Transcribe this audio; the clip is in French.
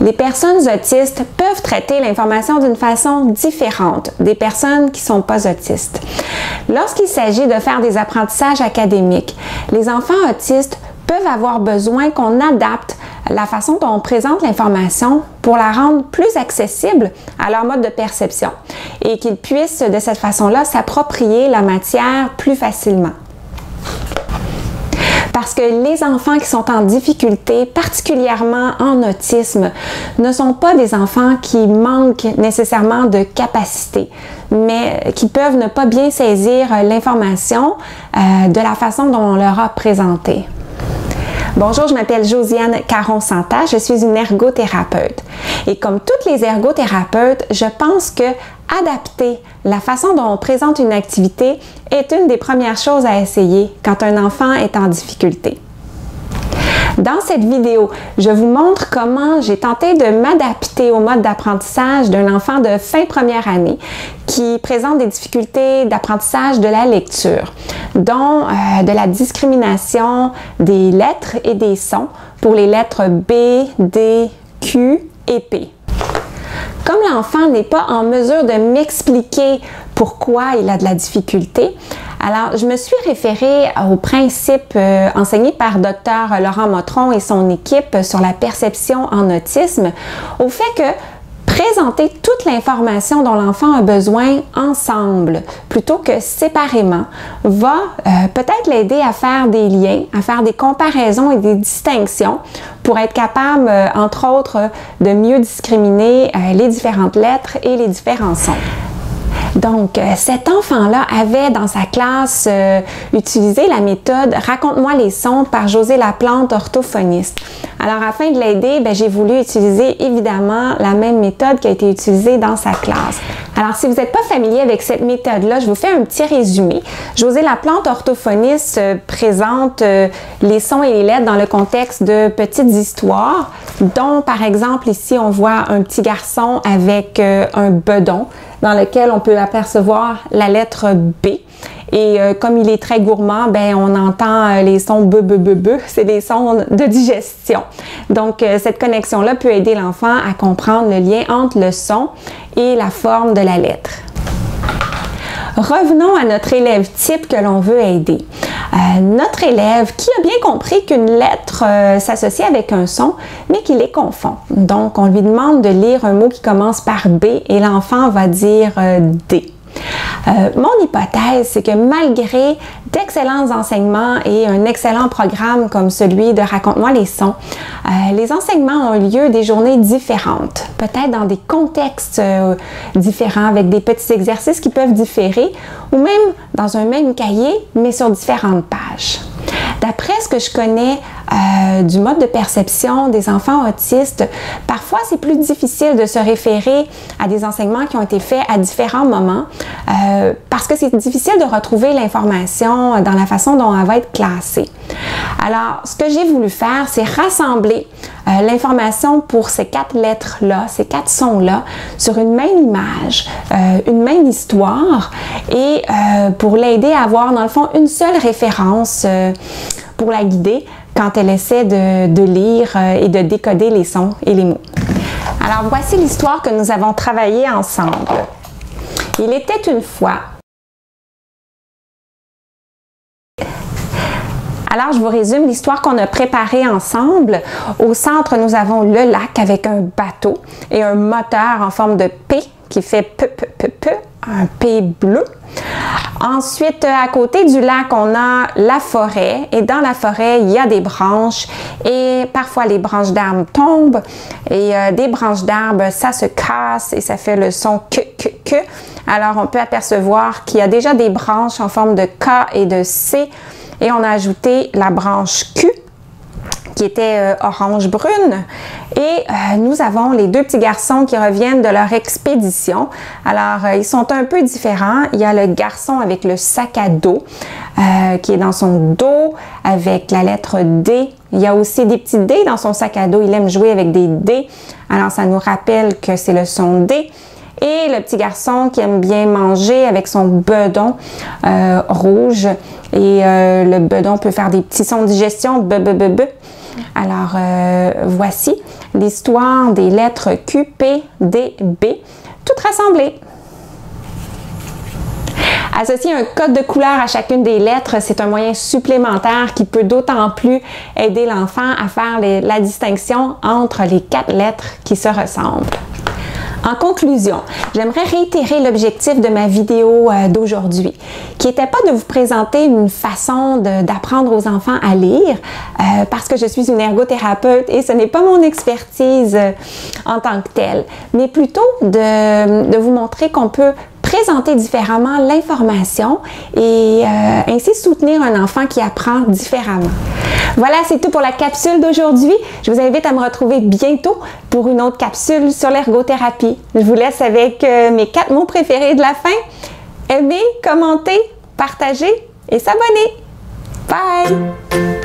Les personnes autistes peuvent traiter l'information d'une façon différente des personnes qui ne sont pas autistes. Lorsqu'il s'agit de faire des apprentissages académiques, les enfants autistes peuvent avoir besoin qu'on adapte la façon dont on présente l'information pour la rendre plus accessible à leur mode de perception et qu'ils puissent de cette façon-là s'approprier la matière plus facilement. Parce que les enfants qui sont en difficulté, particulièrement en autisme, ne sont pas des enfants qui manquent nécessairement de capacité, mais qui peuvent ne pas bien saisir l'information de la façon dont on leur a présenté. Bonjour, je m'appelle Josiane Caron-Santa, je suis une ergothérapeute. Et comme toutes les ergothérapeutes, je pense que adapter la façon dont on présente une activité est une des premières choses à essayer quand un enfant est en difficulté. Dans cette vidéo, je vous montre comment j'ai tenté de m'adapter au mode d'apprentissage d'un enfant de fin première année qui présente des difficultés d'apprentissage de la lecture, dont de la discrimination des lettres et des sons pour les lettres B, D, Q et P. Comme l'enfant n'est pas en mesure de m'expliquer pourquoi il a de la difficulté, alors je me suis référée au principe enseigné par Dr. Laurent Motron et son équipe sur la perception en autisme, au fait que présenter toute l'information dont l'enfant a besoin ensemble, plutôt que séparément, va peut-être l'aider à faire des liens, à faire des comparaisons et des distinctions pour être capable, entre autres, de mieux discriminer les différentes lettres et les différents sons. Donc, cet enfant-là avait dans sa classe utilisé la méthode « Raconte-moi les sons » par José Laplante, orthophoniste. Alors, afin de l'aider, j'ai voulu utiliser évidemment la même méthode qui a été utilisée dans sa classe. Alors, si vous n'êtes pas familier avec cette méthode-là, je vous fais un petit résumé. José Laplante, orthophoniste, présente les sons et les lettres dans le contexte de petites histoires, dont par exemple ici on voit un petit garçon avec un bedon dans lequel on peut apercevoir la lettre B. Et comme il est très gourmand, on entend les sons be, be, be, be. C'est des sons de digestion. Donc, cette connexion-là peut aider l'enfant à comprendre le lien entre le son et la forme de la lettre. Revenons à notre élève type que l'on veut aider. Notre élève qui a bien compris qu'une lettre s'associe avec un son, mais qui les confond. Donc, on lui demande de lire un mot qui commence par B et l'enfant va dire D. Mon hypothèse, c'est que malgré d'excellents enseignements et un excellent programme comme celui de Raconte-moi les sons, les enseignements ont lieu des journées différentes, peut-être dans des contextes différents, avec des petits exercices qui peuvent différer, ou même dans un même cahier, mais sur différentes pages. D'après ce que je connais du mode de perception des enfants autistes, parfois c'est plus difficile de se référer à des enseignements qui ont été faits à différents moments parce que c'est difficile de retrouver l'information dans la façon dont elle va être classée. Alors, ce que j'ai voulu faire, c'est rassembler l'information pour ces 4 lettres-là, ces 4 sons-là, sur une même image, une même histoire, et pour l'aider à avoir, dans le fond, une seule référence pour la guider quand elle essaie de lire et de décoder les sons et les mots. Alors, voici l'histoire que nous avons travaillée ensemble. Il était une fois. Alors, je vous résume l'histoire qu'on a préparée ensemble. Au centre, nous avons le lac avec un bateau et un moteur en forme de P qui fait P, P, P, P, un P bleu. Ensuite, à côté du lac, on a la forêt et dans la forêt, il y a des branches et parfois les branches d'arbres tombent et des branches d'arbres, ça se casse et ça fait le son que. Alors, on peut apercevoir qu'il y a déjà des branches en forme de K et de C et on a ajouté la branche Q qui était orange-brune. Et nous avons les 2 petits garçons qui reviennent de leur expédition. Alors, ils sont un peu différents. Il y a le garçon avec le sac à dos qui est dans son dos avec la lettre D. Il y a aussi des petits dés dans son sac à dos. Il aime jouer avec des dés. Alors, ça nous rappelle que c'est le son D. Et le petit garçon qui aime bien manger avec son bedon rouge. Et le bedon peut faire des petits sons de digestion, be, be, be, be. Alors, voici l'histoire des lettres Q, P, D, B, toutes rassemblées. Associer un code de couleur à chacune des lettres, c'est un moyen supplémentaire qui peut d'autant plus aider l'enfant à faire la distinction entre les 4 lettres qui se ressemblent. En conclusion, j'aimerais réitérer l'objectif de ma vidéo d'aujourd'hui, qui n'était pas de vous présenter une façon d'apprendre aux enfants à lire, parce que je suis une ergothérapeute et ce n'est pas mon expertise en tant que telle, mais plutôt de vous montrer qu'on peut présenter différemment l'information et ainsi soutenir un enfant qui apprend différemment. Voilà, c'est tout pour la capsule d'aujourd'hui. Je vous invite à me retrouver bientôt pour une autre capsule sur l'ergothérapie. Je vous laisse avec mes 4 mots préférés de la fin. Aimer, commenter, partager et s'abonner. Bye!